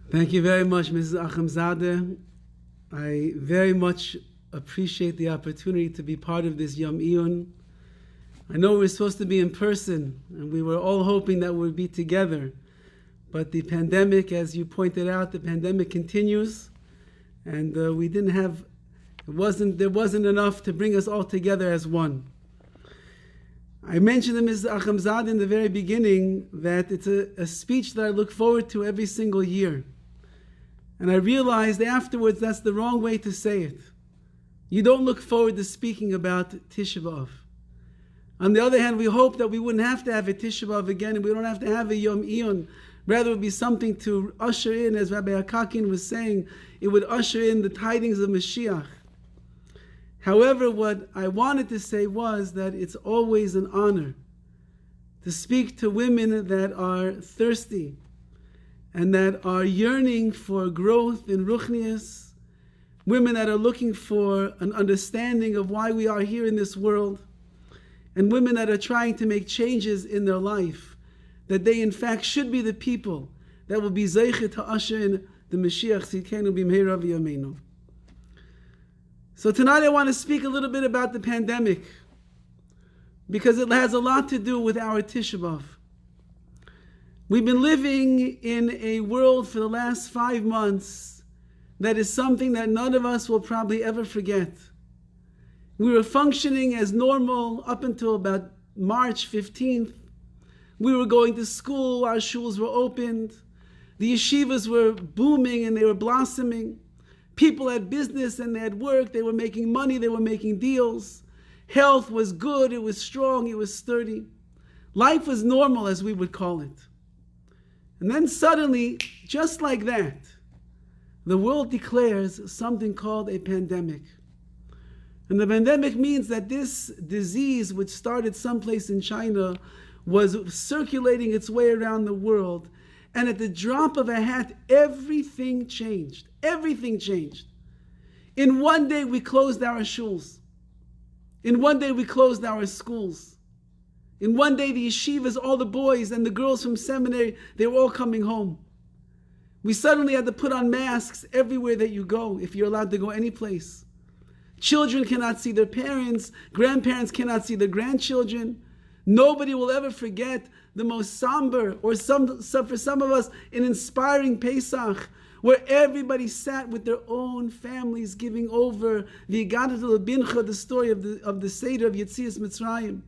Thank you very much, Mrs. Achemzadeh. I very much appreciate the opportunity to be part of this Yom Iyun. I know we're supposed to be in person, and we were all hoping that we'd be together. But the pandemic, as you pointed out, the pandemic continues, and there wasn't enough to bring us all together as one. I mentioned to Mrs. Achemzadeh in the very beginning that it's a speech that I look forward to every single year. And I realized afterwards that's the wrong way to say it. You don't look forward to speaking about Tisha B'Av. On the other hand, we hope that we wouldn't have to have a Tisha B'Av again, and we don't have to have a Yom Iyun. Rather, it would be something to usher in, as Rabbi Akakin was saying, it would usher in the tidings of Mashiach. However, what I wanted to say was that it's always an honor to speak to women that are thirsty and that are yearning for growth in Ruchnius, women that are looking for an understanding of why we are here in this world, and women that are trying to make changes in their life, that they in fact should be the people that will be Zaika to usher in the Mashiach Tzidkenu b'mheira v'yameinu. So tonight I want to speak a little bit about the pandemic, because it has a lot to do with our Tisha B'Av. We've been living in a world for the last 5 months that is something that none of us will probably ever forget. We were functioning as normal up until about March 15th. We were going to school, our shuls were opened, the yeshivas were booming and they were blossoming. People had business and they had work, they were making money, they were making deals. Health was good, it was strong, it was sturdy. Life was normal, as we would call it. And then suddenly, just like that, the world declares something called a pandemic. And the pandemic means that this disease, which started someplace in China, was circulating its way around the world. And at the drop of a hat, everything changed. Everything changed. In one day, we closed our shuls. In one day, we closed our schools. In one day, the yeshivas, all the boys and the girls from seminary, they were all coming home. We suddenly had to put on masks everywhere that you go, if you're allowed to go any place. Children cannot see their parents. Grandparents cannot see their grandchildren. Nobody will ever forget the most somber, or for some of us, an inspiring Pesach, where everybody sat with their own families giving over the Agadat L'Bincha, the story of the Seder of Yetzias Mitzrayim.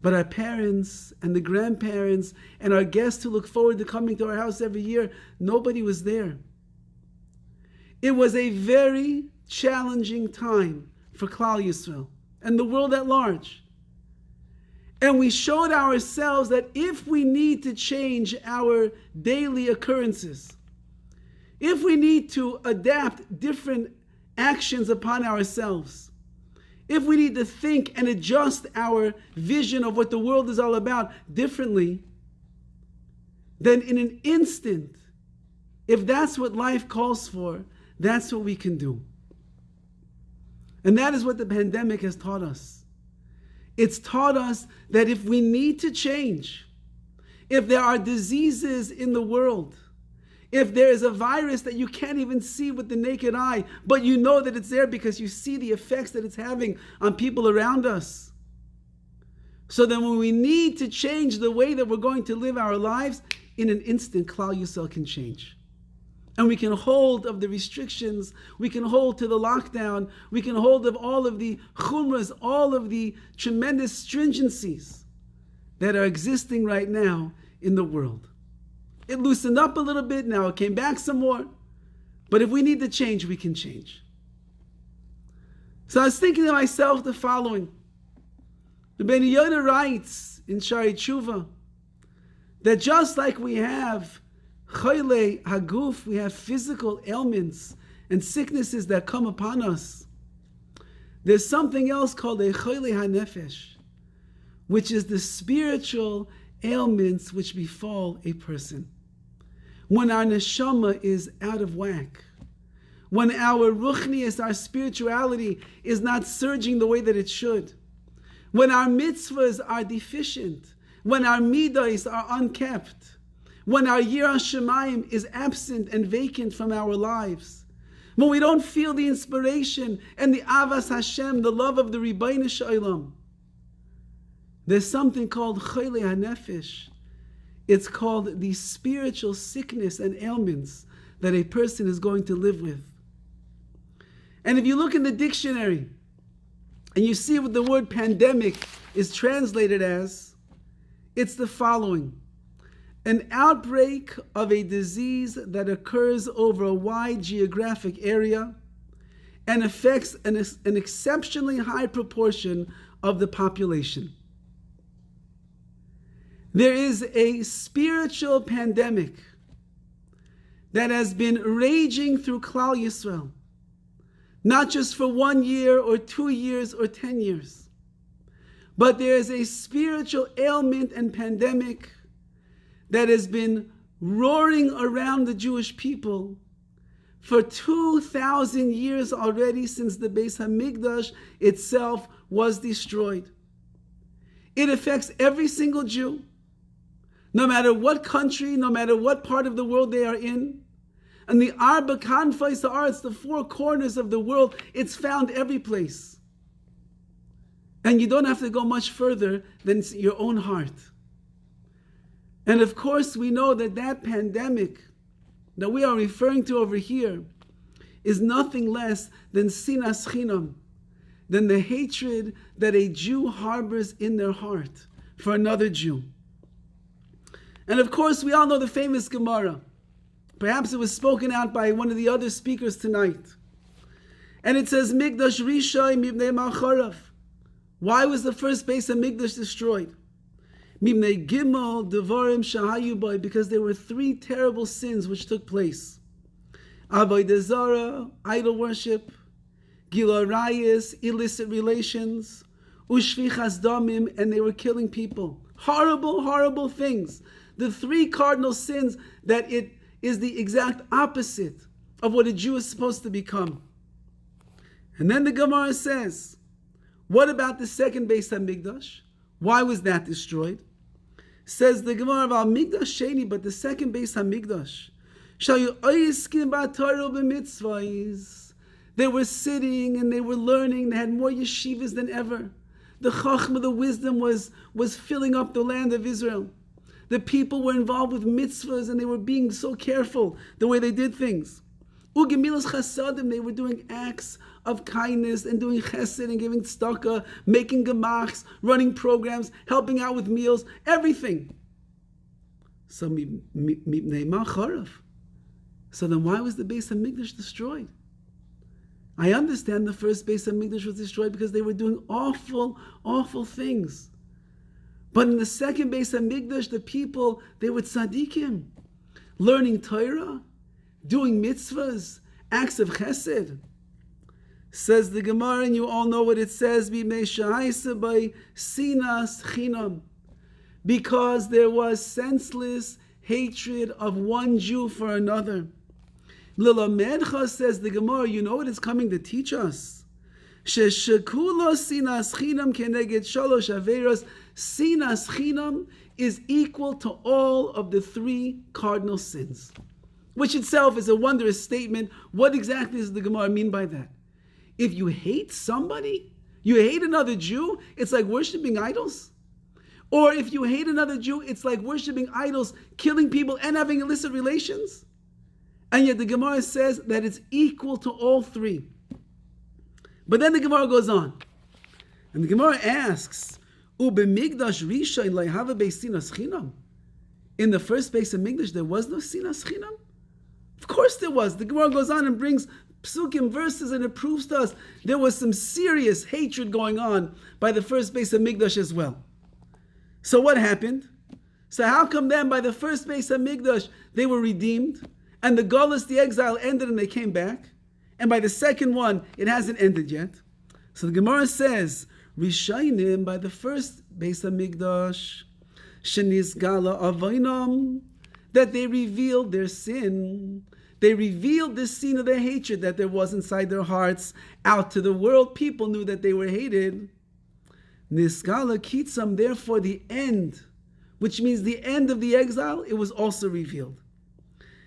But our parents and the grandparents and our guests who look forward to coming to our house every year, nobody was there. It was a very challenging time for Klal Yisrael and the world at large. And we showed ourselves that if we need to change our daily occurrences, if we need to adapt different actions upon ourselves, if we need to think and adjust our vision of what the world is all about differently, then in an instant, if that's what life calls for, that's what we can do. And that is what the pandemic has taught us. It's taught us that if we need to change, if there are diseases in the world, if there is a virus that you can't even see with the naked eye, but you know that it's there because you see the effects that it's having on people around us. So then when we need to change the way that we're going to live our lives, in an instant, Klal Yisrael can change. And we can hold of the restrictions, we can hold to the lockdown, we can hold of all of the chumras, all of the tremendous stringencies that are existing right now in the world. It loosened up a little bit, now it came back some more. But if we need to change, we can change. So I was thinking to myself the following. The Ben Yoda writes in Shari Tshuva that just like we have Chayle Haguf, we have physical ailments and sicknesses that come upon us, there's something else called a Chayle HaNefesh, which is the spiritual ailments which befall a person. When our neshama is out of whack, when our ruchnius, our spirituality, is not surging the way that it should, when our mitzvahs are deficient, when our midos are unkept, when our Yirah Shamayim is absent and vacant from our lives, when we don't feel the inspiration and the Avas Hashem, the love of the Ribbono Shel Olam, there's something called Chole HaNefesh. It's called the spiritual sickness and ailments that a person is going to live with. And if you look in the dictionary and you see what the word pandemic is translated as, it's the following: an outbreak of a disease that occurs over a wide geographic area and affects an exceptionally high proportion of the population. There is a spiritual pandemic that has been raging through Klal Yisrael, not just for 1 year or 2 years or 10 years, but there is a spiritual ailment and pandemic that has been roaring around the Jewish people for 2,000 years already, since the Beis Hamikdash itself was destroyed. It affects every single Jew, no matter what country, no matter what part of the world they are in. And the Arba Kanfais Haaretz, the four corners of the world, it's found every place. And you don't have to go much further than your own heart. And of course, we know that that pandemic that we are referring to over here is nothing less than Sinas Chinam, than the hatred that a Jew harbors in their heart for another Jew. And of course, we all know the famous Gemara. Perhaps it was spoken out by one of the other speakers tonight. And it says, Migdash Rishai Mibnei Ma'acharav. Why was the first Beis Hamikdash destroyed? Mibnei Gimel Devarim Shahayu Boi, because there were 3 terrible sins which took place: Avodah Zarah, idol worship; Gilui Arayos, illicit relations; Ushfichas Damim, and they were killing people. Horrible, horrible things. The 3 cardinal sins that it is the exact opposite of what a Jew is supposed to become. And then the Gemara says, what about the second Beis Hamikdash? Why was that destroyed? Says the Gemara of Al-Migdash Sheni, but the second Beis Hamikdash, they were sitting and they were learning. They had more yeshivas than ever. The chachma, the wisdom was filling up the land of Israel. The people were involved with mitzvahs and they were being so careful the way they did things. Ugemilas chasadim, they were doing acts of kindness and doing chesed and giving tzedakah, making gemachs, running programs, helping out with meals, everything. So then why was the Beis Hamikdash destroyed? I understand the first Beis Hamikdash was destroyed because they were doing awful, awful things. But in the second Beis Hamikdash, the people, they were tzaddikim, learning Torah, doing mitzvahs, acts of chesed. Says the Gemara, and you all know what it says, by Sinas Chinam, because there was senseless hatred of one Jew for another. Lilamedcha, says the Gemara, you know what it's coming to teach us? Sheshekulo Sinas Chinam keneged shalosh averos. Sinas Chinam is equal to all of the 3 cardinal sins, which itself is a wondrous statement. What exactly does the Gemara mean by that? If you hate somebody, you hate another Jew, it's like worshiping idols. Or if you hate another Jew, it's like worshiping idols, killing people, and having illicit relations. And yet the Gemara says that it's equal to all 3. But then the Gemara goes on. And the Gemara asks, Ubemigdash Risha in Leihava Beis Sinas Chinam. In the first Beis Hamikdash, there was no Sinas Chinam? Of course there was. The Gemara goes on and brings psukim, verses, and it proves to us there was some serious hatred going on by the first Beis Hamikdash as well. So what happened? So how come then by the first Beis Hamikdash they were redeemed, and the Golus, the exile, ended and they came back, and by the second one it hasn't ended yet? So the Gemara says, Rishainim, by the first Beis Hamikdash, Shenizgala Avainam, that they revealed their sin. They revealed the sin of their hatred that there was inside their hearts out to the world. People knew that they were hated. Nisgala Kitzam, therefore the end which means the end of the exile, it was also revealed.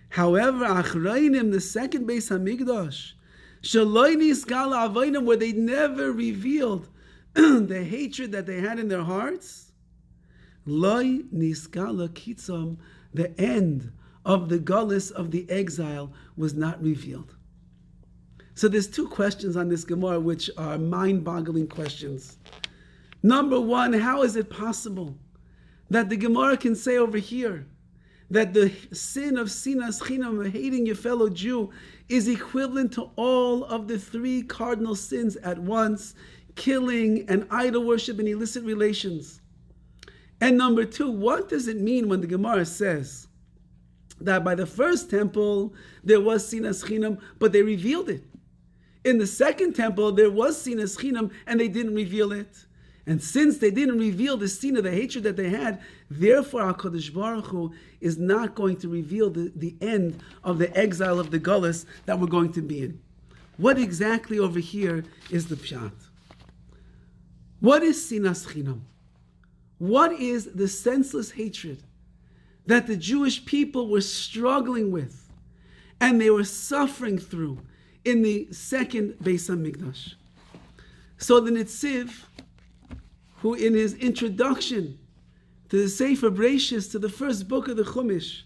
However, Achrayim, the second Beis Hamikdash, Shaloi Nisgala Avayim, where they never revealed the hatred that they had in their hearts, Loi Nisgala Kitzam, the end of the gullus of the exile was not revealed. So there's two questions on this Gemara which are mind-boggling questions. Number one, how is it possible that the Gemara can say over here that the sin of Sinas Chinam, hating your fellow Jew, is equivalent to all of the three cardinal sins at once, killing and idol worship and illicit relations? And number two, what does it mean when the Gemara says that by the first temple there was Sinas Chinam, but they revealed it? In the second temple there was Sinas Chinam and they didn't reveal it. And since they didn't reveal the Sina, the hatred that they had, therefore HaKadosh Baruch Hu is not going to reveal the end of the exile of the Gullus that we're going to be in. What exactly over here is the Pshat? What is Sinas Chinam? What is the senseless hatred that the Jewish people were struggling with and they were suffering through in the second Beis HaMikdash? So the Netziv, who in his introduction to the Sefer Breishis, to the first book of the Chumash,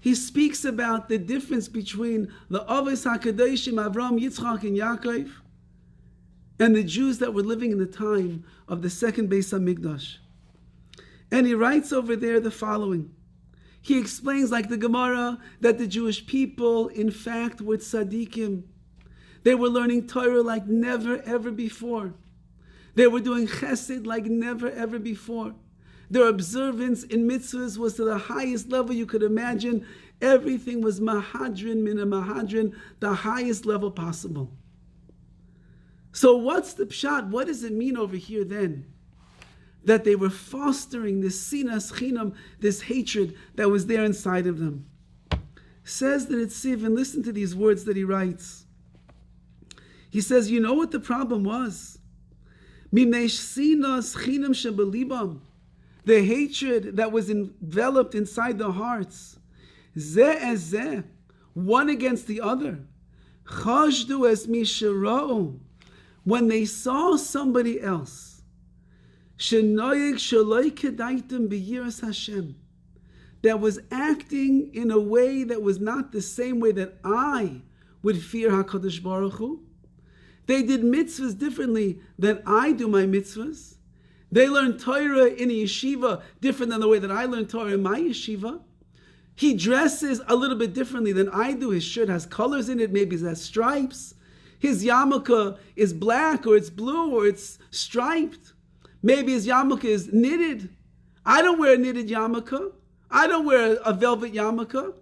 he speaks about the difference between the Avos HaKadoshim, Avram, Yitzchak, and Yaakov, and the Jews that were living in the time of the second Beis HaMikdash. And he writes over there the following. He explains, like the Gemara, that the Jewish people, in fact, were tzaddikim. They were learning Torah like never, ever before. They were doing chesed like never, ever before. Their observance in mitzvahs was to the highest level you could imagine. Everything was mahadrin min mahadrin, the highest level possible. So what's the pshat? What does it mean over here then? That they were fostering this sinas chinam, this hatred that was there inside of them. Says the Netziv, and listen to these words that he writes. He says, you know what the problem was? The hatred that was enveloped inside the hearts, one against the other. When they saw somebody else that was acting in a way that was not the same way that I would fear HaKadosh Baruch Hu, they did mitzvahs differently than I do my mitzvahs. They learned Torah in a yeshiva different than the way that I learned Torah in my yeshiva. He dresses a little bit differently than I do. His shirt has colors in it, maybe it has stripes. His yarmulke is black or it's blue or it's striped. Maybe his yarmulke is knitted. I don't wear a knitted yarmulke. I don't wear a velvet yarmulke.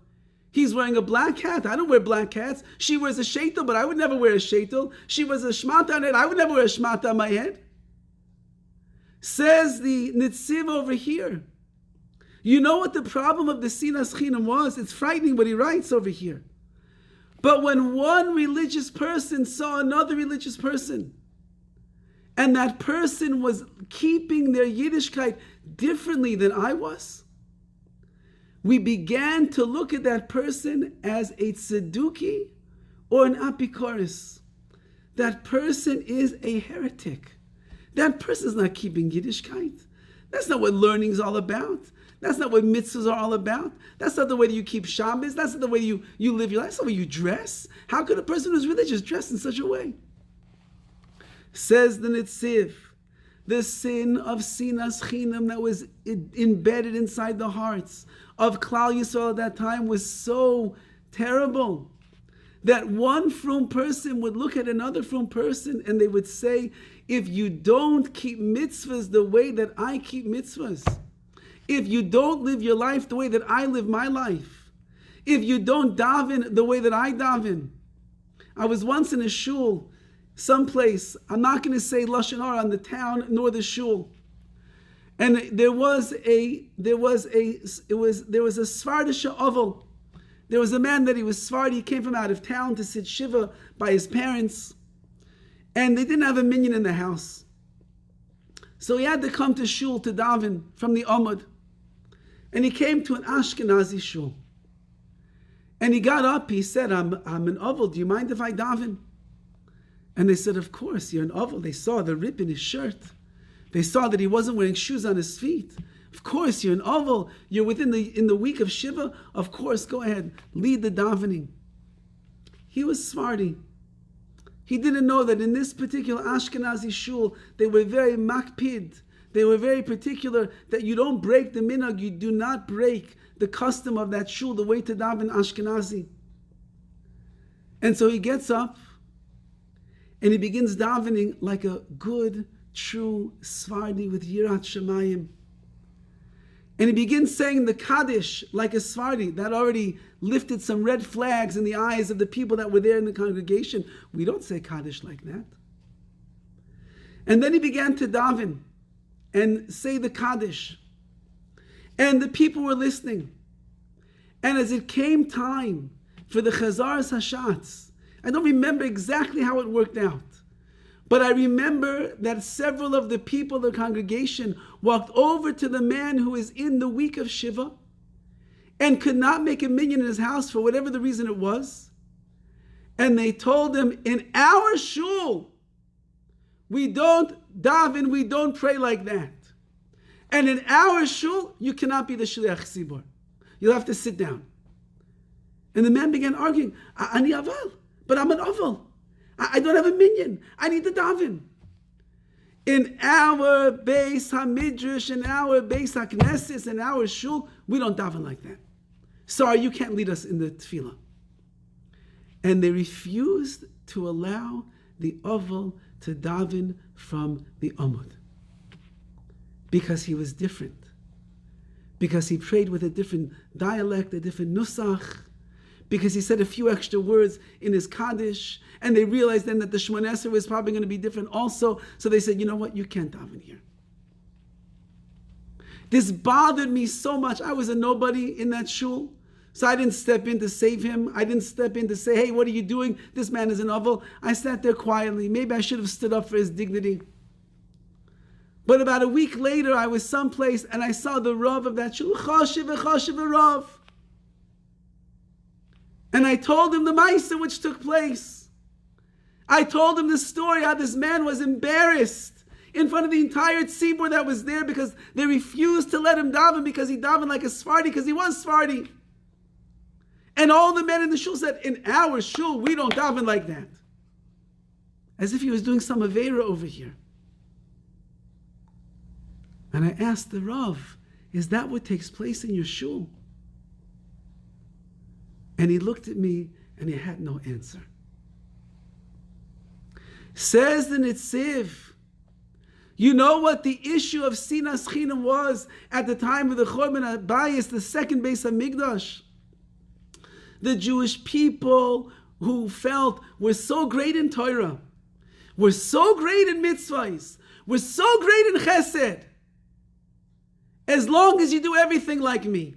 He's wearing a black hat. I don't wear black hats. She wears a sheitel, but I would never wear a sheitel. She wears a shmata on it. I would never wear a shmata on my head. Says the Netziv over here. You know what the problem of the Sinas Chinam was? It's frightening what he writes over here. But when one religious person saw another religious person, and that person was keeping their Yiddishkeit differently than I was, we began to look at that person as a tzeduki or an apikoris. That person is a heretic. That person is not keeping Yiddishkeit. That's not what learning is all about. That's not what mitzvahs are all about. That's not the way that you keep Shabbos. That's not the way you live your life. That's not the way you dress. How could a person who's religious dress in such a way? Says the Netziv, the sin of Sinas Chinam that was embedded inside the hearts of Klal Yisrael at that time was so terrible that one frum person would look at another frum person and they would say, if you don't keep mitzvahs the way that I keep mitzvahs, if you don't live your life the way that I live my life, if you don't daven the way that I daven. I was once in a shul, someplace, I'm not going to say Lashon Hara on the town nor the shul. And there was a Svardish Oval. There was a man that he was Sfardi. He came from out of town to sit Shiva by his parents. And they didn't have a minyan in the house. So he had to come to shul to daven from the Amud. And he came to an Ashkenazi shul. And he got up, he said, I'm an oval, do you mind if I daven? And they said, of course, you're an oval. They saw the rip in his shirt. They saw that he wasn't wearing shoes on his feet. Of course, you're an oval. You're in the week of Shiva. Of course, go ahead, lead the davening. He was Sephardi. He didn't know that in this particular Ashkenazi shul, they were very makpid. They were very particular that you don't break the minhag, you do not break the custom of that shul, the way to daven Ashkenazi. And so he gets up and he begins davening like a good, true Sephardi with Yirat Shamayim. And he begins saying the Kaddish like a Sephardi. That already lifted some red flags in the eyes of the people that were there in the congregation. We don't say Kaddish like that. And then he began to daven and say the Kaddish. And the people were listening. And as it came time for the Chazaras Hashatz, I don't remember exactly how it worked out, but I remember that several of the people of the congregation walked over to the man who is in the week of Shiva and could not make a minyan in his house for whatever the reason it was. And they told him, in our shul, we don't daven, we don't pray like that. And in our shul, you cannot be the shliach tzibur. You'll have to sit down. And the man began arguing, Ani aval, but I'm an aval. I don't have a minyan. I need to daven. In our Beis HaMidrash, in our Beis HaKnesses, in our shul, we don't daven like that. Sorry, you can't lead us in the tefillah. And they refused to allow the aval to daven from the Amud. Because he was different. Because he prayed with a different dialect, a different nusach. Because he said a few extra words in his Kaddish. And they realized then that the Shmoneh Esrei was probably going to be different also. So they said, you know what, you can't daven here. This bothered me so much. I was a nobody in that shul. So I didn't step in to save him. I didn't step in to say, hey, what are you doing? This man is an aval. I sat there quietly. Maybe I should have stood up for his dignity. But about a week later, I was someplace and I saw the Rav of that shul. Chashiv Rav. And I told him the Maisa which took place. I told him the story how this man was embarrassed in front of the entire tzibur that was there because they refused to let him daven because he davened like a Sephardi because he was Sephardi. And all the men in the shul said, in our shul, we don't daven like that. As if he was doing some Aveira over here. And I asked the Rav, is that what takes place in your shul? And he looked at me and he had no answer. Says the Nitziv, you know what the issue of Sinas Chinam was at the time of the Churban HaBayis, the second Beis HaMikdash? The Jewish people who felt we're so great in Torah, we're so great in mitzvahs, we're so great in chesed, as long as you do everything like me.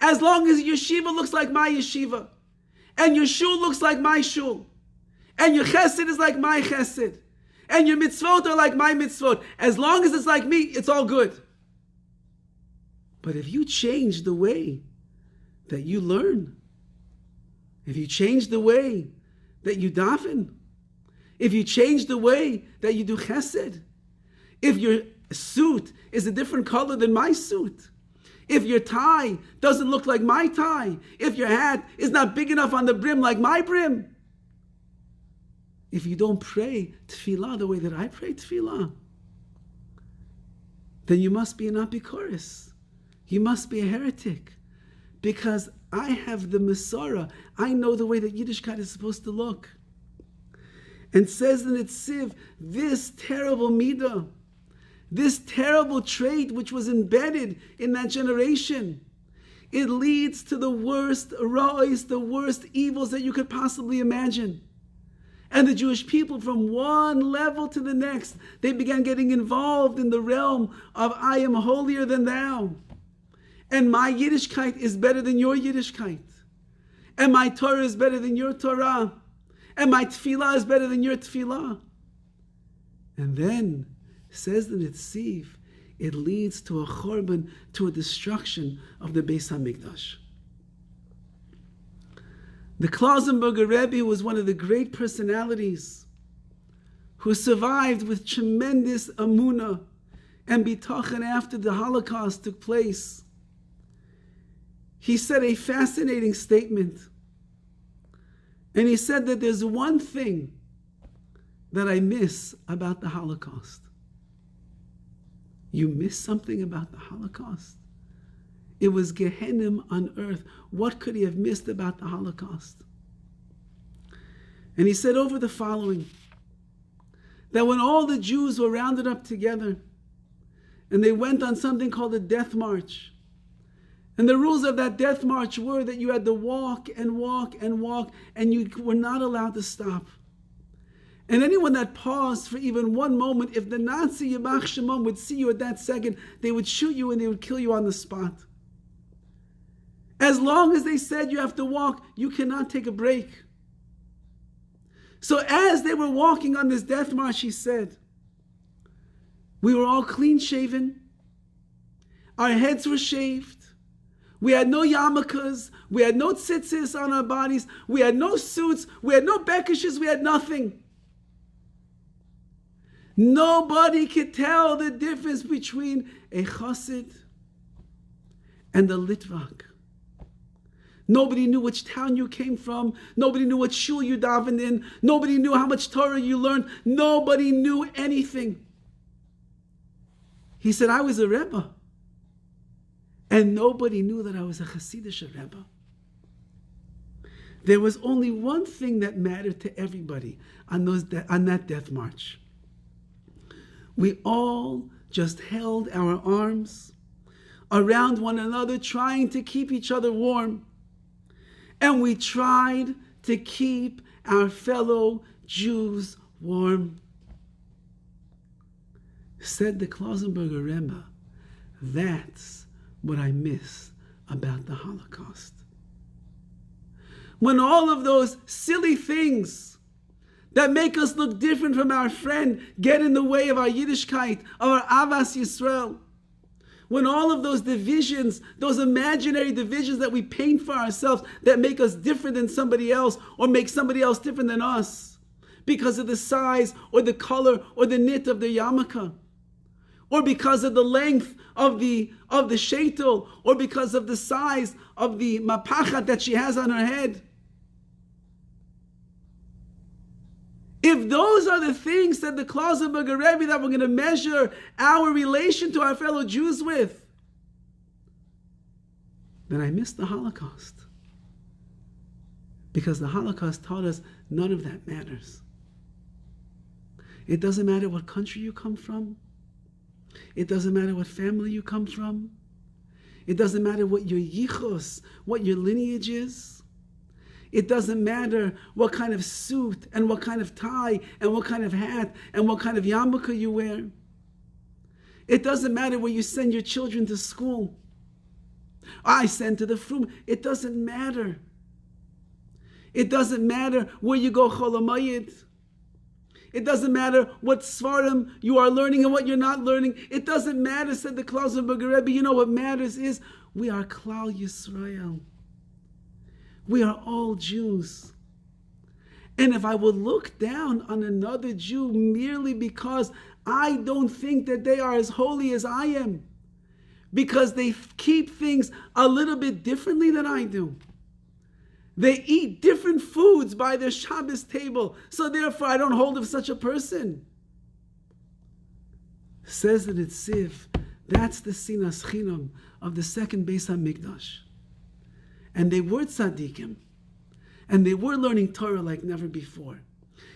As long as your yeshiva looks like my yeshiva, and your shul looks like my shul, and your chesed is like my chesed, and your mitzvot are like my mitzvot, as long as it's like me, it's all good. But if you change the way that you learn, if you change the way that you daven, if you change the way that you do chesed, if your suit is a different color than my suit, if your tie doesn't look like my tie, if your hat is not big enough on the brim like my brim, if you don't pray tefillah the way that I pray tefillah, then you must be an apikoros. You must be a heretic. Because I have the Masorah. I know the way that Yiddishkeit is supposed to look. And says in Nitziv, this terrible midah, this terrible trait which was embedded in that generation, it leads to the worst ra'os, the worst evils that you could possibly imagine. And the Jewish people, from one level to the next, they began getting involved in the realm of I am holier than thou. And my Yiddishkeit is better than your Yiddishkeit. And my Torah is better than your Torah. And my tefillah is better than your tefillah. And then, says the Nitziv, it leads to a churban, to a destruction of the Beis HaMikdash. The Klausenberger Rebbe was one of the great personalities who survived with tremendous amunah and bitachon after the Holocaust took place. He said a fascinating statement. And he said that there's one thing that I miss about the Holocaust. You miss something about the Holocaust? It was Gehenna on earth. What could he have missed about the Holocaust? And he said over the following, that when all the Jews were rounded up together and they went on something called a death march, and the rules of that death march were that you had to walk and walk and walk, and you were not allowed to stop. And anyone that paused for even one moment, if the Nazi Yimach Shemam would see you at that second, they would shoot you and they would kill you on the spot. As long as they said you have to walk, you cannot take a break. So as they were walking on this death march, he said, we were all clean shaven, our heads were shaved, we had no yarmulkes, we had no tzitzis on our bodies, we had no suits, we had no bekishes, we had nothing. Nobody could tell the difference between a chassid and a litvak. Nobody knew which town you came from. Nobody knew what shul you davened in. Nobody knew how much Torah you learned. Nobody knew anything. He said, I was a Rebbe. And nobody knew that I was a Hasidic Rebbe. There was only one thing that mattered to everybody on that death march. We all just held our arms around one another, trying to keep each other warm. And we tried to keep our fellow Jews warm. Said the Klausenberger Rebbe, that's what I miss about the Holocaust. When all of those silly things that make us look different from our friend get in the way of our Yiddishkeit, of our Avas Yisrael, when all of those divisions, those imaginary divisions that we paint for ourselves that make us different than somebody else or make somebody else different than us because of the size or the color or the knit of the yarmulke, or because of the length of the sheitel, or because of the size of the mapachat that she has on her head. If those are the things that the Klausenberger Rebbe that we're going to measure our relation to our fellow Jews with, then I miss the Holocaust. Because the Holocaust taught us none of that matters. It doesn't matter what country you come from. It doesn't matter what family you come from. It doesn't matter what your yichus, what your lineage is. It doesn't matter what kind of suit and what kind of tie and what kind of hat and what kind of yarmulke you wear. It doesn't matter where you send your children to school. I send to the frum. It doesn't matter. It doesn't matter where you go cholamayit. It doesn't matter what svarim you are learning and what you're not learning. It doesn't matter, said the Klausenberger Rebbe. You know what matters is we are Klal Yisrael. We are all Jews. And if I would look down on another Jew merely because I don't think that they are as holy as I am, because they keep things a little bit differently than I do, they eat different foods by their Shabbos table, so therefore I don't hold of such a person. Says the Netziv, that's the Sinas Chinam of the second Beis HaMikdash. And they were tzaddikim. And they were learning Torah like never before.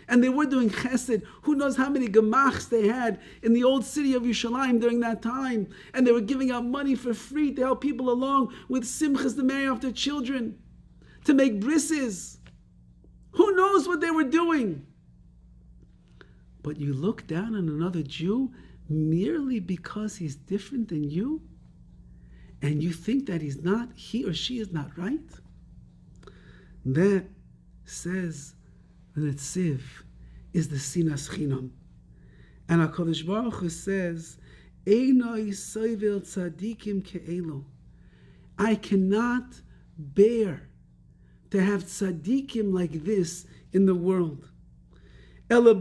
And they were doing chesed. Who knows how many gemachs they had in the old city of Yerushalayim during that time. And they were giving out money for free to help people along with simchas to marry off their children, to make brisses. Who knows what they were doing? But you look down on another Jew merely because he's different than you, and you think that he or she is not right? That, says the Netziv, is the Sinas Chinam. And HaKadosh Baruch Hu says, Einoi soivel tzadikim ke'elo. I cannot bear to have tzadikim like this in the world. Rather,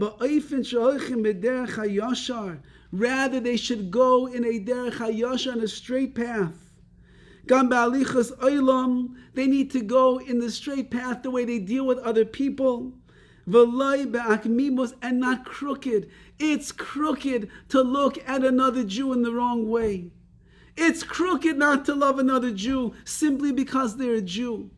they should go in a derech hayashar, on a straight path. They need to go in the straight path, the way they deal with other people. And not crooked. It's crooked to look at another Jew in the wrong way. It's crooked not to love another Jew simply because they're a Jew.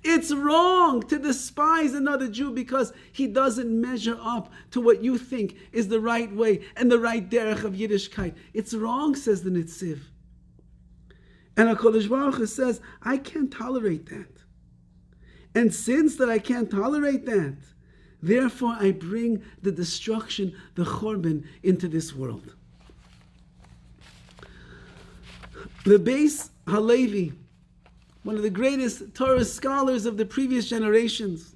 It's wrong to despise another Jew because he doesn't measure up to what you think is the right way and the right derech of Yiddishkeit. It's wrong, says the Nitziv. And HaKadosh Baruch Hu says, I can't tolerate that. And since that I can't tolerate that, therefore I bring the destruction, the Chorban, into this world. The Beis Halevi, one of the greatest Torah scholars of the previous generations,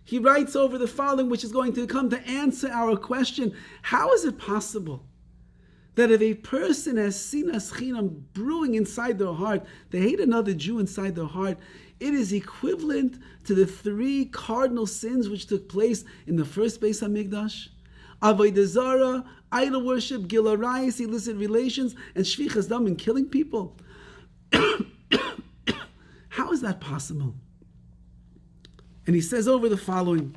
he writes over the following, which is going to come to answer our question: how is it possible that if a person has Sinas Chinam brewing inside their heart, they hate another Jew inside their heart, it is equivalent to the 3 cardinal sins which took place in the first Beis HaMikdash? Avodah Zarah, idol worship, Gil Arayis, illicit relations, and Shvichas Dam, and killing people. How is that possible? And he says over the following.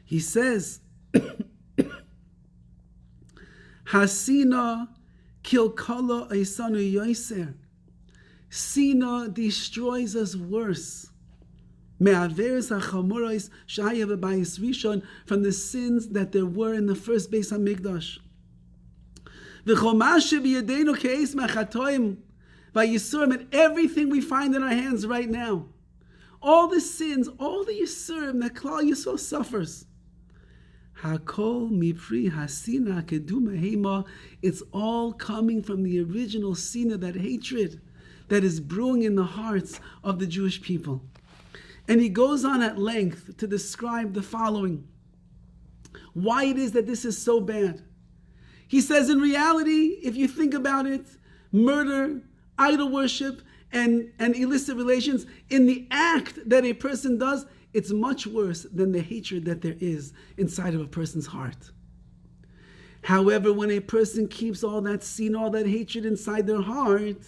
He says, Hasina kilkala eisanu yoiser. Sina destroys us worse. Me'averes hachamoros shaya b'bayis rishon, from the sins that there were in the first Beis HaMikdash. V'chomash shebiyadeinu ke'eis machatoim v'yisurim, and everything we find in our hands right now, all the sins, all the yisurim that Klal Yisrael suffers, Hakol mipri hasina keduma hema, it's all coming from the original Sina, that hatred that is brewing in the hearts of the Jewish people. And he goes on at length to describe the following, why it is that this is so bad. He says, in reality, if you think about it, murder, idol worship, and illicit relations, in the act that a person does, it's much worse than the hatred that there is inside of a person's heart. However, when a person keeps all that sin, all that hatred inside their heart,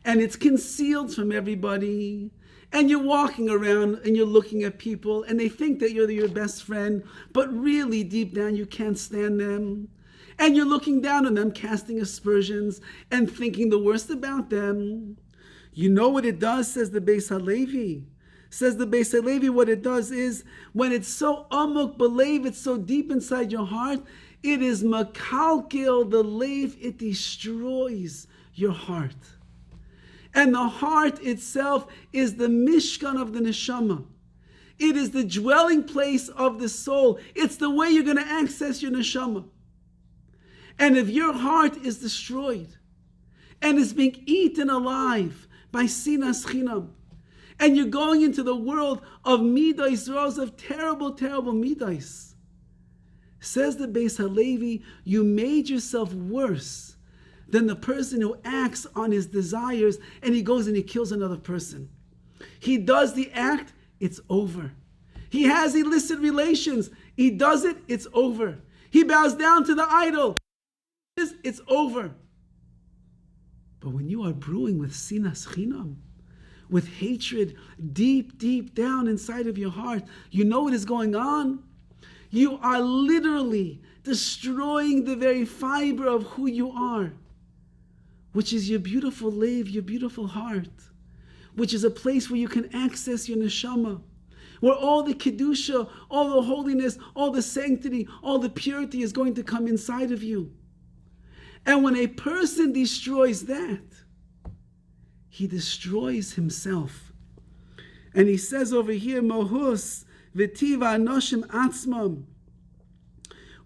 and it's concealed from everybody, and you're walking around and you're looking at people and they think that you're your best friend, but really deep down you can't stand them, and you're looking down on them, casting aspersions and thinking the worst about them, you know what it does, says the Beis Halevi. Says the Beis Halevi, what it does is, when it's so amuk belev, it's so deep inside your heart, it is makalkil the lev, it destroys your heart. And the heart itself is the mishkan of the neshama. It is the dwelling place of the soul. It's the way you're going to access your neshama. And if your heart is destroyed and is being eaten alive by Sinas Chinam, and you're going into the world of midas rows, of terrible, terrible midas, says the Beis Halevi, you made yourself worse than the person who acts on his desires and he goes and he kills another person. He does the act, it's over. He has illicit relations, he does it, it's over. He bows down to the idol, it's over. But when you are brewing with Sinas Chinam, with hatred deep, deep down inside of your heart, you know what is going on? You are literally destroying the very fiber of who you are, which is your beautiful lev, your beautiful heart, which is a place where you can access your neshama, where all the kedusha, all the holiness, all the sanctity, all the purity is going to come inside of you. And when a person destroys that, he destroys himself. And he says over here, Mohus v'tiva anoshim atzmam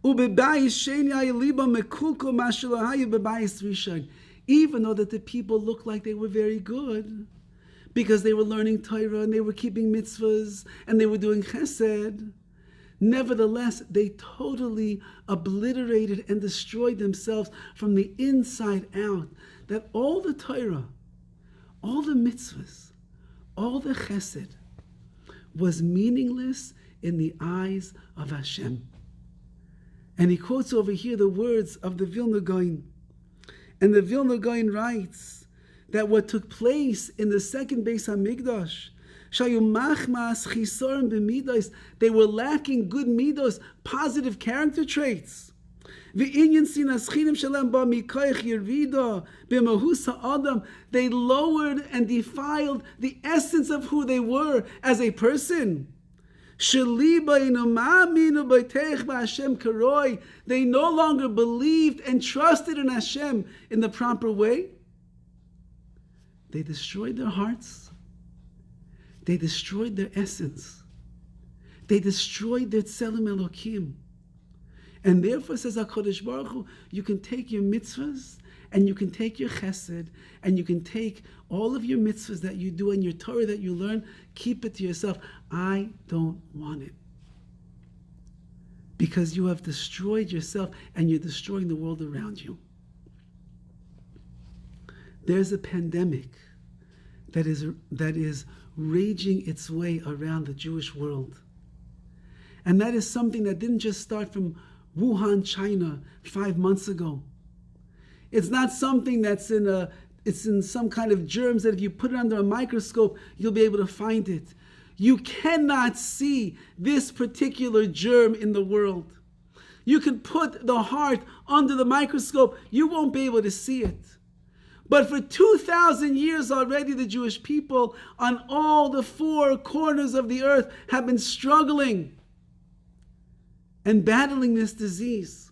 ubebayis sheni ayiliba mekulko mashalahayu bebayis rishon. Even though that the people looked like they were very good, because they were learning Torah and they were keeping mitzvahs and they were doing chesed, Nevertheless, they totally obliterated and destroyed themselves from the inside out. That all the Torah, all the mitzvahs, all the chesed was meaningless in the eyes of Hashem. And he quotes over here the words of the Vilna Gaon. And the Vilna Gaon writes that what took place in the second Beis HaMikdash, they were lacking good midos, positive character traits. They lowered and defiled the essence of who they were as a person. They no longer believed and trusted in Hashem in the proper way. They destroyed their hearts. They destroyed their essence. They destroyed their tzelem Elokim. And therefore, says HaKadosh Baruch Hu, you can take your mitzvahs, and you can take your chesed, and you can take all of your mitzvahs that you do and your Torah that you learn, keep it to yourself. I don't want it. Because you have destroyed yourself, and you're destroying the world around you. There's a pandemic that is raging its way around the Jewish world. And that is something that didn't just start from Wuhan, China 5 months ago. It's not something that's it's in some kind of germs that if you put it under a microscope, you'll be able to find it. You cannot see this particular germ in the world. You can put the heart under the microscope, you won't be able to see it. But for 2,000 years already, the Jewish people on all the four corners of the earth have been struggling and battling this disease.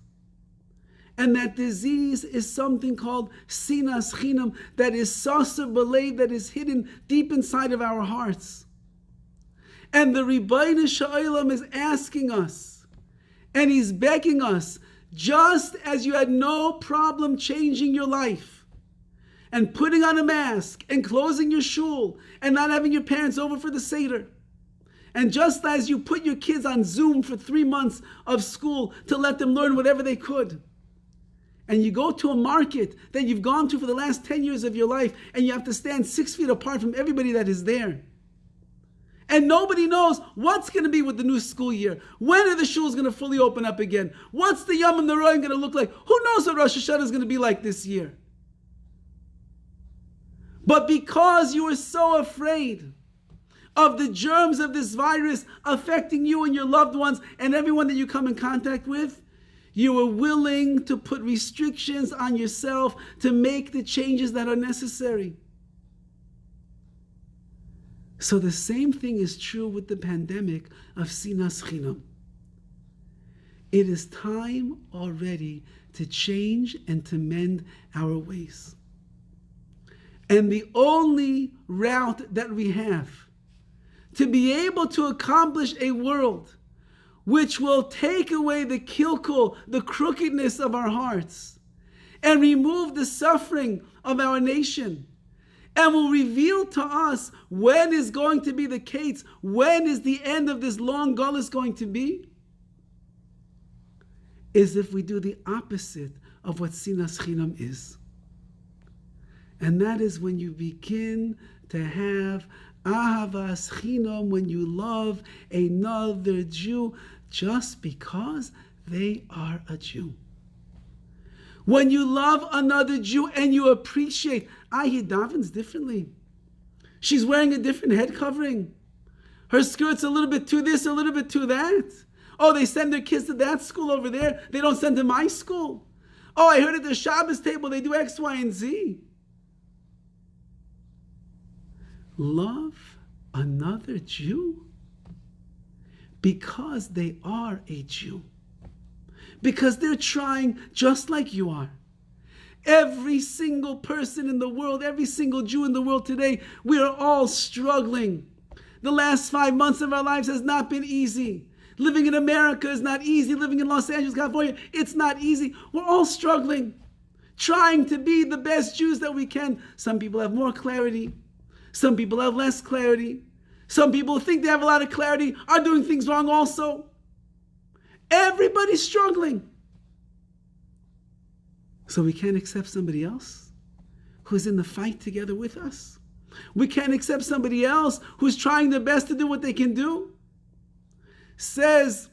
And that disease is something called SINAS CHINAM, that is saser b'leiv, that is hidden deep inside of our hearts. And the Ribono Shel Olam is asking us, and he's begging us, just as you had no problem changing your life, and putting on a mask, and closing your shul, and not having your parents over for the Seder. And just as you put your kids on Zoom for 3 months of school to let them learn whatever they could, and you go to a market that you've gone to for the last 10 years of your life, and you have to stand 6 feet apart from everybody that is there. And nobody knows what's going to be with the new school year. When are the shuls going to fully open up again? What's the Yom Noraim going to look like? Who knows what Rosh Hashanah is going to be like this year? But because you are so afraid of the germs of this virus affecting you and your loved ones and everyone that you come in contact with, you are willing to put restrictions on yourself to make the changes that are necessary. So the same thing is true with the pandemic of Sinas Chinam. It is time already to change and to mend our ways. And the only route that we have to be able to accomplish a world which will take away the kilkul, the crookedness of our hearts, and remove the suffering of our nation, and will reveal to us when is going to be the case, when is the end of this long galus going to be, is if we do the opposite of what Sinas Chinam is. And that is when you begin to have Ahavas Chinam, when you love another Jew just because they are a Jew. When you love another Jew and you appreciate, he davens differently. She's wearing a different head covering. Her skirt's a little bit to this, a little bit to that. Oh, they send their kids to that school over there. They don't send to my school. Oh, I heard at the Shabbos table they do X, Y, and Z. Love another Jew because they are a Jew. Because they're trying just like you are. Every single person in the world, every single Jew in the world today, we are all struggling. The last 5 months of our lives has not been easy. Living in America is not easy. Living in Los Angeles, California, it's not easy. We're all struggling, trying to be the best Jews that we can. Some people have more clarity. Some people have less clarity. Some people think they have a lot of clarity, are doing things wrong also. Everybody's struggling. So we can't accept somebody else who's in the fight together with us. We can't accept somebody else who's trying their best to do what they can do. Says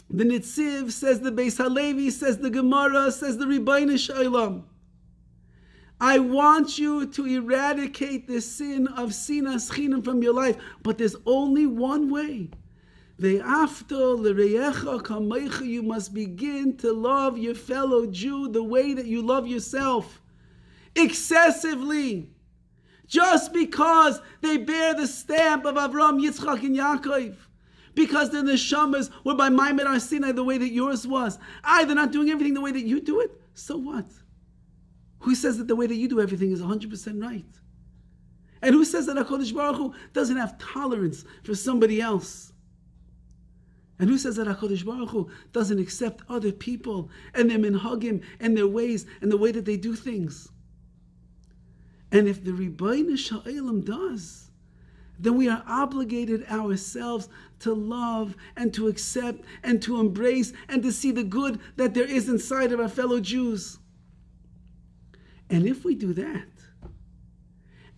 the Nitziv, says the Beis Halevi, says the Gemara, says the Ribbono Shel Olam. I want you to eradicate the sin of Sinas Chinam from your life, but there's only one way. Ve'afto l'reyecha kamecha, you must begin to love your fellow Jew the way that you love yourself, excessively. Just because they bear the stamp of Avram, Yitzchak, and Yaakov, because their neshamas were by Maimed Har Sinai the way that yours was. They're not doing everything the way that you do it. So what? Who says that the way that you do everything is 100% right? And who says that HaKadosh Baruch Hu doesn't have tolerance for somebody else? And who says that HaKadosh Baruch Hu doesn't accept other people and their minhagim and their ways and the way that they do things? And if the Ribbono Shel Olam does, then we are obligated ourselves to love and to accept and to embrace and to see the good that there is inside of our fellow Jews. And if we do that,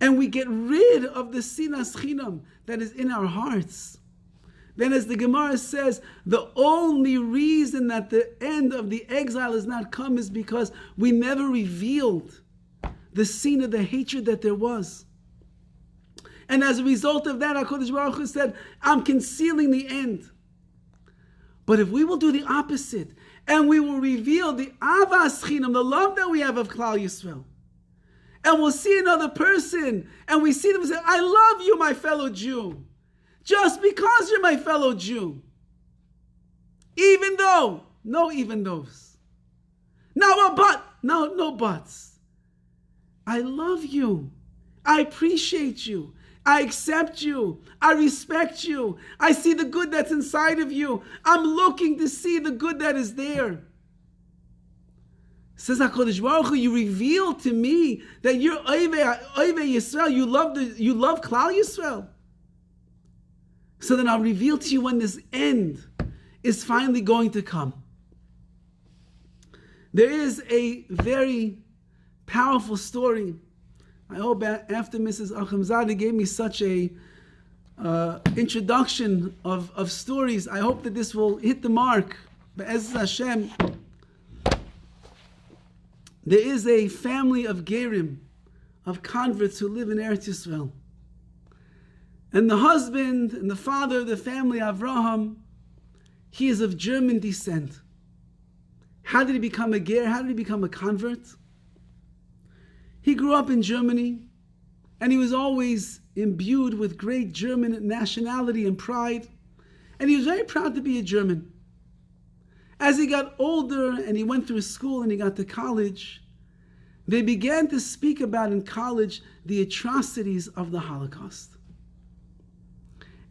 and we get rid of the Sinas Chinam that is in our hearts, then as the Gemara says, the only reason that the end of the exile has not come is because we never revealed the Sina, the hatred that there was. And as a result of that, HaKadosh Baruch Hu said, I'm concealing the end. But if we will do the opposite, and we will reveal the Avas Chinam, the love that we have of Klal Yisrael, and we'll see another person, and we see them and say, I love you, my fellow Jew, just because you're my fellow Jew. Even though, no even those. No buts. I love you. I appreciate you. I accept you. I respect you. I see the good that's inside of you. I'm looking to see the good that is there. Says HaKadosh Baruch Hu, you reveal to me that you're Oivei Yisrael. You love Klal Yisrael. So then I'll reveal to you when this end is finally going to come. There is a very powerful story. I hope after Mrs. Achemzadeh gave me such a introduction of stories, I hope that this will hit the mark. Be'ez Hashem, there is a family of Gerim, of converts who live in Eretz Yisrael. And the husband and the father of the family, Avraham, he is of German descent. How did he become a Ger? How did he become a convert? He grew up in Germany, and he was always imbued with great German nationality and pride, and he was very proud to be a German. As he got older and he went through school and he got to college, they began to speak about in college the atrocities of the Holocaust.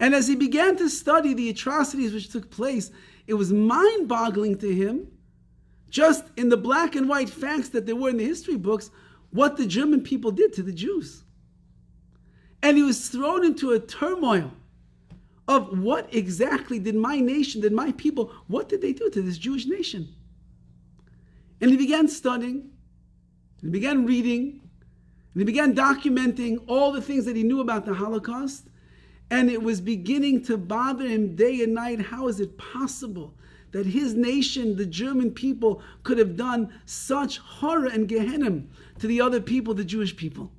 And as he began to study the atrocities which took place, it was mind-boggling to him, just in the black and white facts that there were in the history books, what the German people did to the Jews. And he was thrown into a turmoil of what exactly did my nation, did my people, what did they do to this Jewish nation? And he began studying, and he began reading, and he began documenting all the things that he knew about the Holocaust, and it was beginning to bother him day and night. How is it possible that his nation, the German people, could have done such horror and Gehenna to the other people, the Jewish people?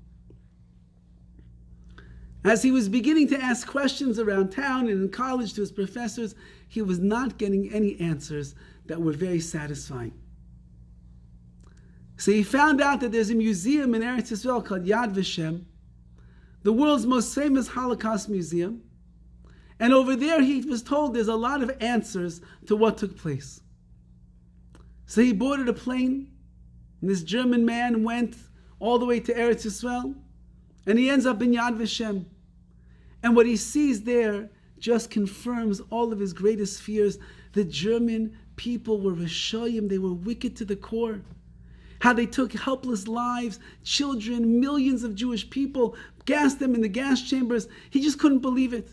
As he was beginning to ask questions around town and in college to his professors, he was not getting any answers that were very satisfying. So he found out that there's a museum in Eretz Yisrael called Yad Vashem, the world's most famous Holocaust museum. And over there he was told there's a lot of answers to what took place. So he boarded a plane, and this German man went all the way to Eretz Yisrael, and he ends up in Yad Vashem. And what he sees there just confirms all of his greatest fears. The German people were Rishoyim, they were wicked to the core. How they took helpless lives, children, millions of Jewish people, gassed them in the gas chambers. He just couldn't believe it.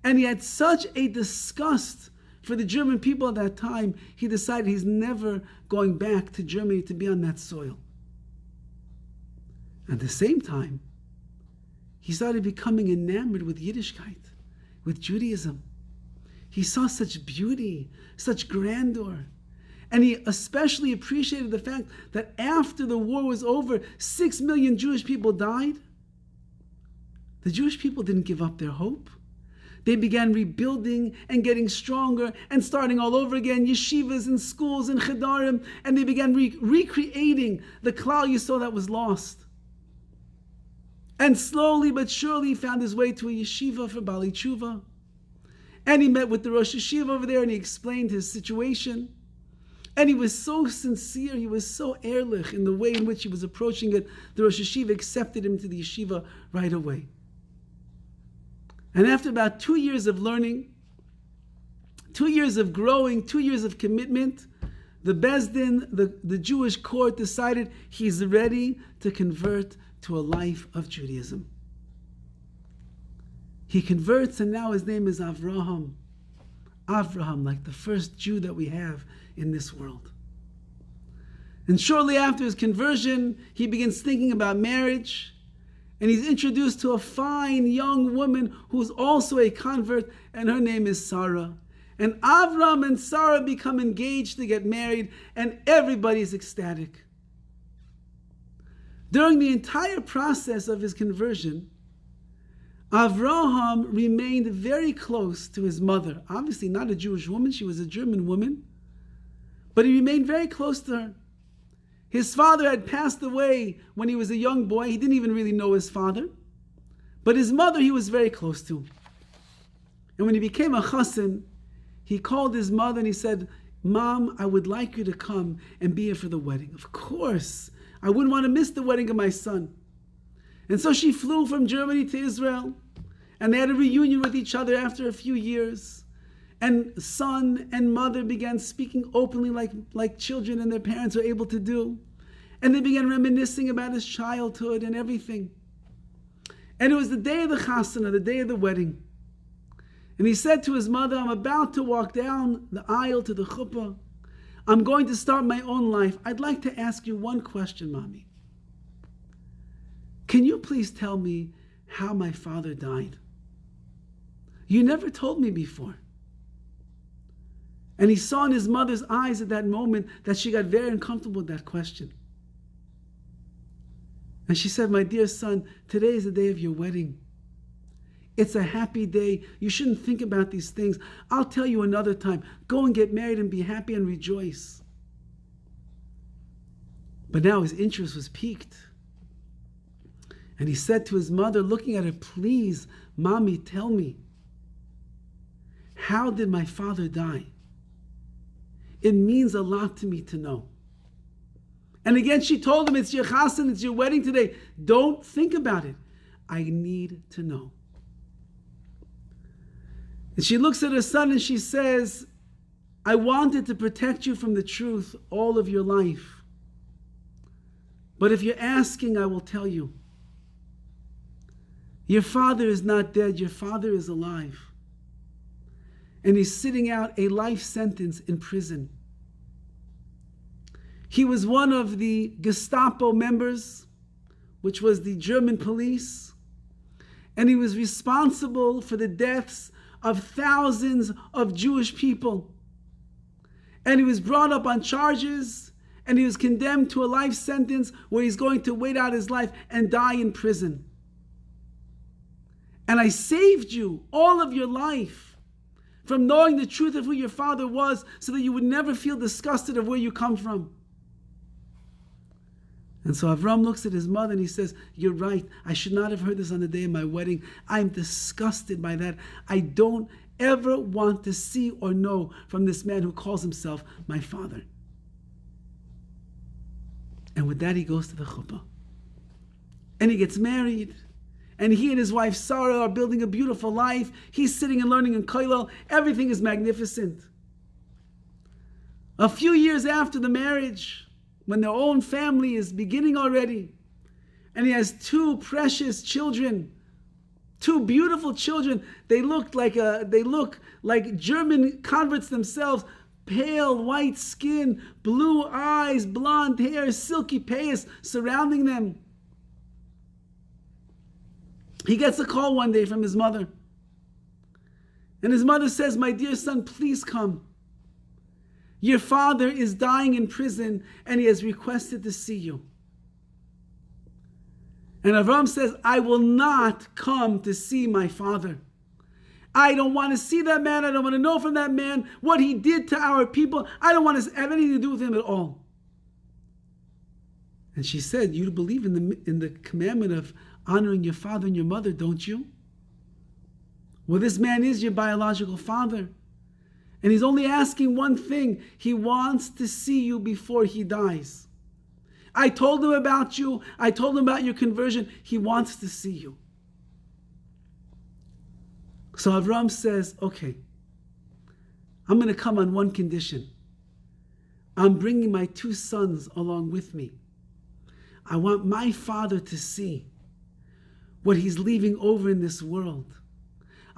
And he had such a disgust for the German people at that time, he decided he's never going back to Germany to be on that soil. At the same time, he started becoming enamored with Yiddishkeit, with Judaism. He saw such beauty, such grandeur. And he especially appreciated the fact that after the war was over, 6 million Jewish people died. The Jewish people didn't give up their hope. They began rebuilding and getting stronger and starting all over again, yeshivas and schools and chedarim, and they began recreating the Klal Yisrael that was lost. And slowly but surely he found his way to a yeshiva for Bali Tshuva. And he met with the Rosh Yeshiva over there and he explained his situation. And he was so sincere, he was so ehrlich in the way in which he was approaching it. The Rosh Yeshiva accepted him to the yeshiva right away. And after about 2 years of learning, 2 years of growing, 2 years of commitment, the Bezdin, the Jewish court, decided he's ready to convert to a life of Judaism. He converts, and now his name is Avraham. Avraham, like the first Jew that we have in this world. And shortly after his conversion, he begins thinking about marriage, and he's introduced to a fine young woman who's also a convert, and her name is Sarah. And Avram and Sarah become engaged to get married, and everybody's ecstatic. During the entire process of his conversion, Avraham remained very close to his mother. Obviously not a Jewish woman, she was a German woman, but he remained very close to her. His father had passed away when he was a young boy. He didn't even really know his father. But his mother he was very close to. And when he became a chassan, he called his mother and he said, "Mom, I would like you to come and be here for the wedding." Of course, I wouldn't want to miss the wedding of my son. And so she flew from Germany to Israel, and they had a reunion with each other after a few years. And son and mother began speaking openly like children and their parents are able to do. And they began reminiscing about his childhood and everything. And it was the day of the chasana, the day of the wedding. And he said to his mother, "I'm about to walk down the aisle to the chuppah. I'm going to start my own life. I'd like to ask you one question, Mommy. Can you please tell me how my father died? You never told me before." And he saw in his mother's eyes at that moment that she got very uncomfortable with that question. And she said, "My dear son, today is the day of your wedding. It's a happy day. You shouldn't think about these things. I'll tell you another time. Go and get married and be happy and rejoice." But now his interest was piqued. And he said to his mother, looking at her, "Please, Mommy, tell me, how did my father die? It means a lot to me to know." And again, she told him, "It's your chassan, it's your wedding today. Don't think about it. I need to know." And she looks at her son and she says, "I wanted to protect you from the truth all of your life. But if you're asking, I will tell you. Your father is not dead, your father is alive. And he's sitting out a life sentence in prison. He was one of the Gestapo members, which was the German police, and he was responsible for the deaths of thousands of Jewish people. And he was brought up on charges, and he was condemned to a life sentence where he's going to wait out his life and die in prison. And I saved you all of your life from knowing the truth of who your father was so that you would never feel disgusted of where you come from." And so Avram looks at his mother and he says, "You're right. I should not have heard this on the day of my wedding. I'm disgusted by that. I don't ever want to see or know from this man who calls himself my father." And with that, he goes to the chuppah. And he gets married. And he and his wife Sarah are building a beautiful life. He's sitting and learning in kollel. Everything is magnificent. A few years after the marriage, when their own family is beginning already, and he has two precious children, Two beautiful children. They look like German converts themselves. Pale white skin, blue eyes, blonde hair, silky payas surrounding them. He gets a call one day from his mother. And his mother says, "My dear son, please come. Your father is dying in prison and he has requested to see you." And Avram says, "I will not come to see my father. I don't want to see that man. I don't want to know from that man what he did to our people. I don't want to have anything to do with him at all." And she said, "You believe in the commandment of honoring your father and your mother, don't you? Well, this man is your biological father. And he's only asking one thing. He wants to see you before he dies. I told him about you. I told him about your conversion. He wants to see you." So Avram says, "Okay, I'm going to come on one condition. I'm bringing my two sons along with me. I want my father to see what he's leaving over in this world.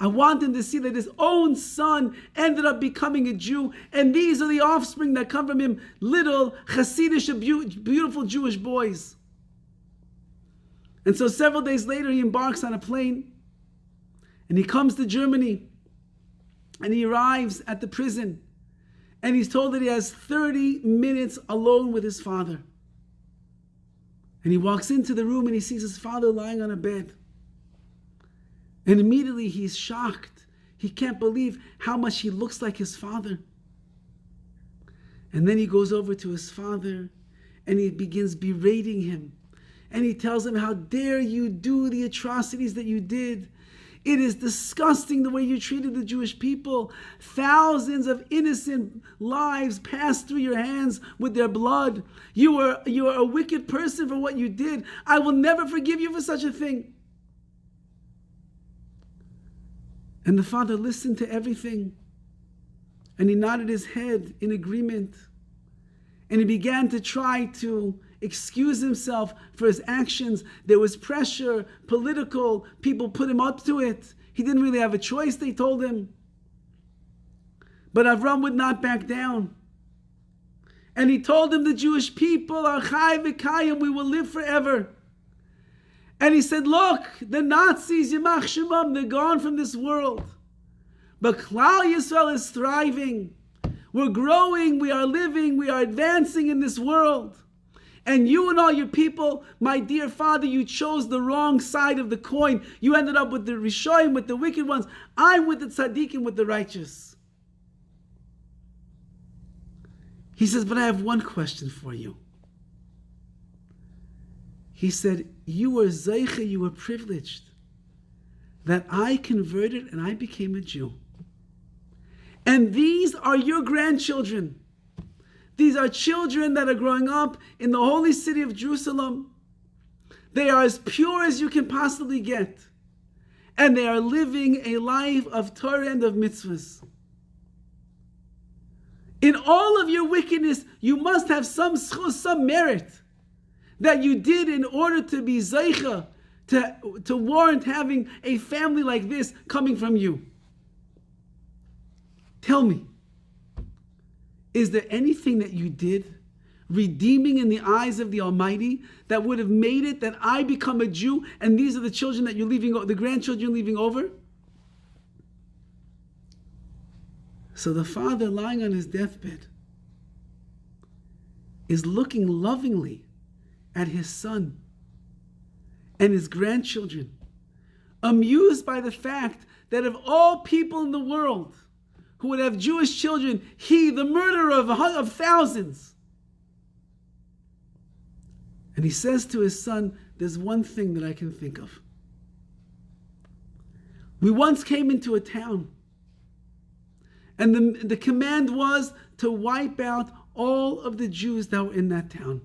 I want him to see that his own son ended up becoming a Jew, and these are the offspring that come from him, little Hasidic, beautiful Jewish boys." And so several days later, he embarks on a plane, and he comes to Germany, and he arrives at the prison, and he's told that he has 30 minutes alone with his father. And he walks into the room, and he sees his father lying on a bed. And immediately he's shocked. He can't believe how much he looks like his father. And then he goes over to his father and he begins berating him. And he tells him, "How dare you do the atrocities that you did? It is disgusting the way you treated the Jewish people. Thousands of innocent lives passed through your hands with their blood. You are a wicked person for what you did. I will never forgive you for such a thing." And the father listened to everything, and he nodded his head in agreement, and he began to try to excuse himself for his actions. There was pressure, political, people put him up to it. He didn't really have a choice, they told him. But Avram would not back down. And he told them, "The Jewish people are chai v'kayim, we will live forever." And he said, "Look, the Nazis, Yimach Shemam, they're gone from this world. But Klal Yisrael is thriving. We're growing, we are living, we are advancing in this world. And you and all your people, my dear father, you chose the wrong side of the coin. You ended up with the Rishoyim, with the wicked ones. I'm with the Tzaddikim, with the righteous." He says, "But I have one question for you." He said, "You were Zaika, you were privileged, that I converted and I became a Jew. And these are your grandchildren. These are children that are growing up in the holy city of Jerusalem. They are as pure as you can possibly get. And they are living a life of Torah and of mitzvahs. In all of your wickedness, you must have some merit that you did in order to be Zaika, to warrant having a family like this coming from you. Tell me, is there anything that you did redeeming in the eyes of the Almighty that would have made it that I become a Jew and these are the children that you're leaving, the grandchildren you're leaving over?" So the father, lying on his deathbed, is looking lovingly at his son and his grandchildren, amused by the fact that of all people in the world who would have Jewish children, he, the murderer of thousands. And he says to his son, "There's one thing that I can think of. We once came into a town, and the command was to wipe out all of the Jews that were in that town.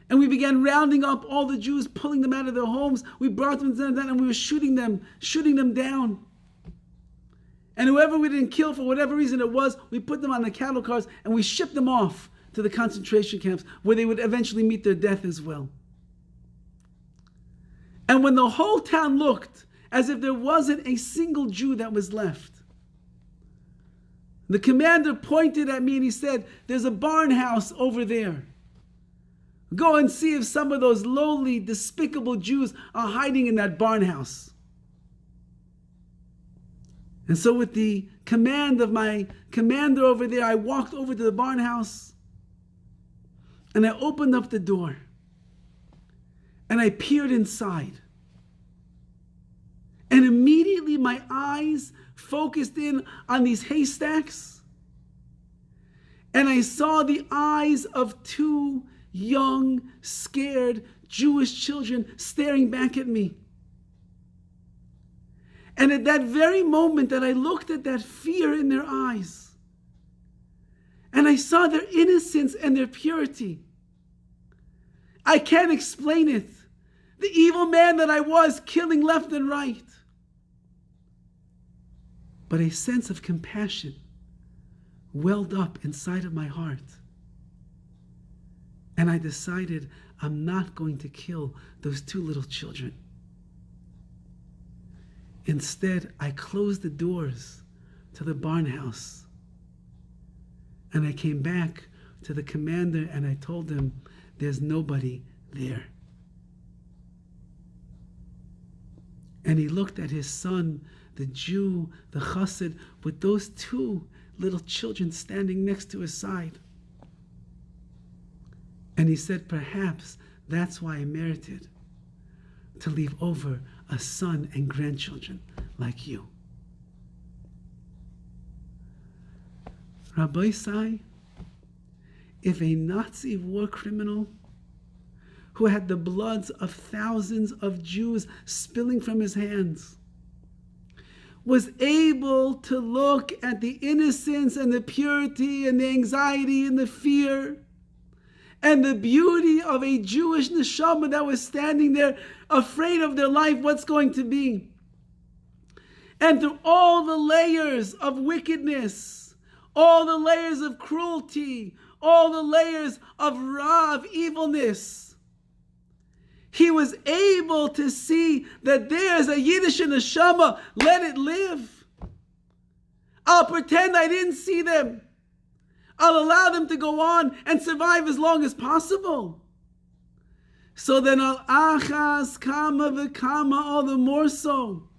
And we began rounding up all the Jews, pulling them out of their homes. We brought them down, and we were shooting them down. And whoever we didn't kill for whatever reason it was, we put them on the cattle cars and we shipped them off to the concentration camps where they would eventually meet their death as well. And when the whole town looked as if there wasn't a single Jew that was left, the commander pointed at me and he said, "There's a barn house over there. Go and see if some of those lowly, despicable Jews are hiding in that barn house." And so with the command of my commander over there, I walked over to the barn house and I opened up the door and I peered inside. And immediately my eyes focused in on these haystacks, and I saw the eyes of two young, scared Jewish children staring back at me. And at that very moment that I looked at that fear in their eyes, and I saw their innocence and their purity, I can't explain it. The evil man that I was, killing left and right. But a sense of compassion welled up inside of my heart. And I decided I'm not going to kill those two little children. Instead, I closed the doors to the barn house. And I came back to the commander and I told him, "There's nobody there." And he looked at his son, the Jew, the chassid, with those two little children standing next to his side. And he said, "Perhaps that's why I merited to leave over a son and grandchildren like you." Rabbi say, if a Nazi war criminal who had the bloods of thousands of Jews spilling from his hands was able to look at the innocence and the purity and the anxiety and the fear and the beauty of a Jewish neshama that was standing there afraid of their life, what's going to be, and through all the layers of wickedness, all the layers of cruelty, all the layers of evilness, he was able to see that there's a Yiddish neshama. Let it live. I'll pretend I didn't see them. I'll allow them to go on and survive as long as possible. So then al achas kama v'kama, all the more so,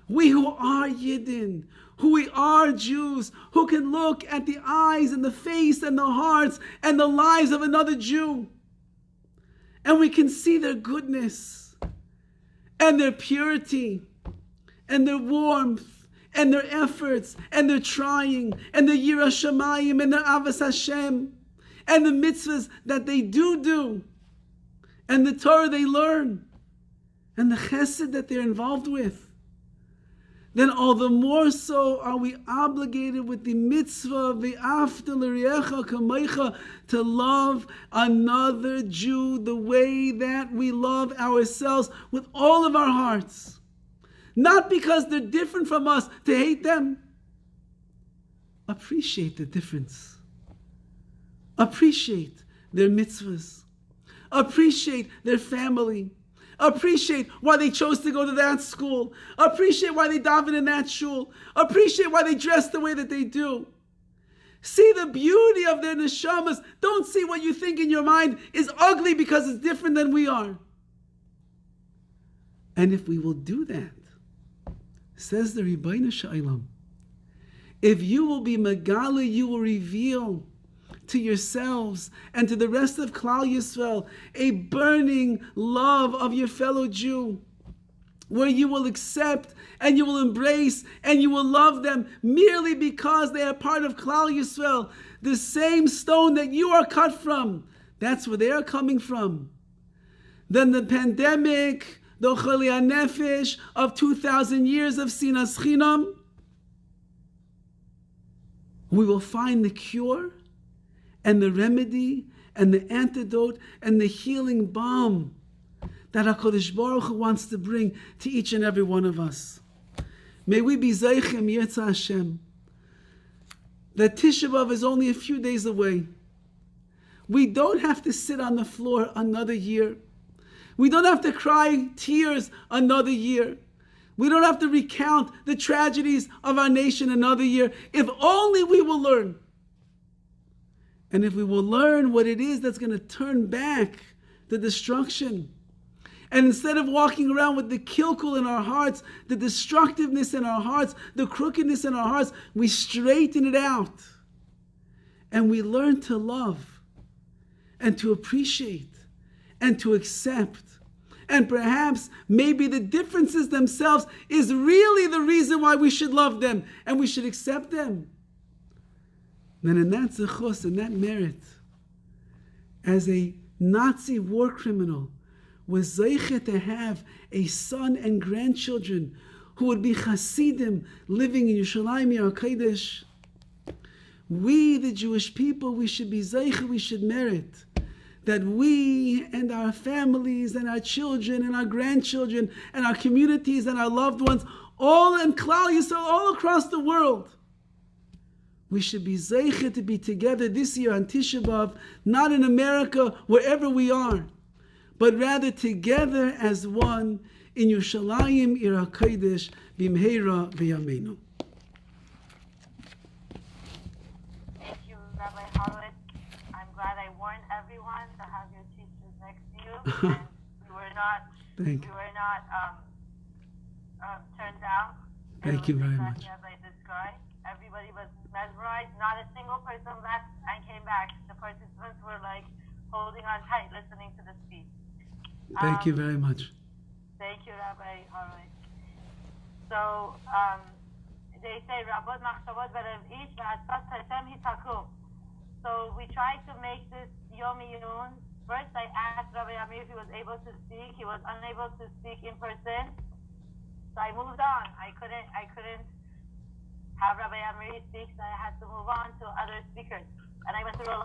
we who are Yidden, who we are Jews, who can look at the eyes and the face and the hearts and the lives of another Jew, and we can see their goodness and their purity and their warmth and their efforts and their trying and their Yirah Shamayim and their Avas Hashem and the mitzvahs that they do and the Torah they learn and the chesed that they're involved with. Then all the more so are we obligated with the mitzvah of v'afta l'recha kamecha, to love another Jew the way that we love ourselves with all of our hearts. Not because they're different from us to hate them. Appreciate the difference. Appreciate their mitzvahs. Appreciate their family. Appreciate why they chose to go to that school. Appreciate why they daven in that shul. Appreciate why they dress the way that they do. See the beauty of their neshamas. Don't see what you think in your mind is ugly because it's different than we are. And if we will do that, says the Ribbono Shel Olam, if you will be Megala, you will reveal to yourselves and to the rest of Klal Yisrael a burning love of your fellow Jew, where you will accept and you will embrace and you will love them merely because they are part of Klal Yisrael, the same stone that you are cut from. That's where they are coming from. Then the pandemic, the Choli Nephesh of 2,000 years of SINAS CHINAM, we will find the cure and the remedy and the antidote and the healing balm that HaKadosh Baruch Hu wants to bring to each and every one of us. May we be Zaichem Yirtzeh Hashem. That TISHA B'Av is only a few days away. We don't have to sit on the floor another year. We don't have to cry tears another year. We don't have to recount the tragedies of our nation another year. If only we will learn. And if we will learn what it is that's going to turn back the destruction. And instead of walking around with the kilkul in our hearts, the destructiveness in our hearts, the crookedness in our hearts, we straighten it out. And we learn to love and to appreciate and to accept. And perhaps maybe the differences themselves is really the reason why we should love them and we should accept them. Then in that zechus, in that merit, as a Nazi war criminal, was Zaika to have a son and grandchildren who would be Hasidim living in Yerushalayim HaKodesh. We, the Jewish people, we should be Zaika, we should merit that we and our families and our children and our grandchildren and our communities and our loved ones, all in Klal Yisrael, all across the world, we should be Zaika to be together this year on Tisha B'Av, not in America, wherever we are, but rather together as one in Yerushalayim Ir HaKodesh B'mheira V'yameinu. Thank you, Rabbi Horowitz. I'm glad I warned everyone to have your teachers next to you, and we were not turned down. Thank you very much. As I described, everybody was mesmerized. Not a single person left and came back. The participants were like holding on tight, listening to the speech. Thank you very much. Thank you, Rabbi Horowitz. So they say, Rabot machshavot b'lev ish v'atzvat hashem hitaku. So we tried to make this Yom Yiyun. First, I asked Rabbi Amir if he was able to speak. He was unable to speak in person. So I moved on. I couldn't have Rabbi Amir speak, so I had to move on to other speakers. And I went through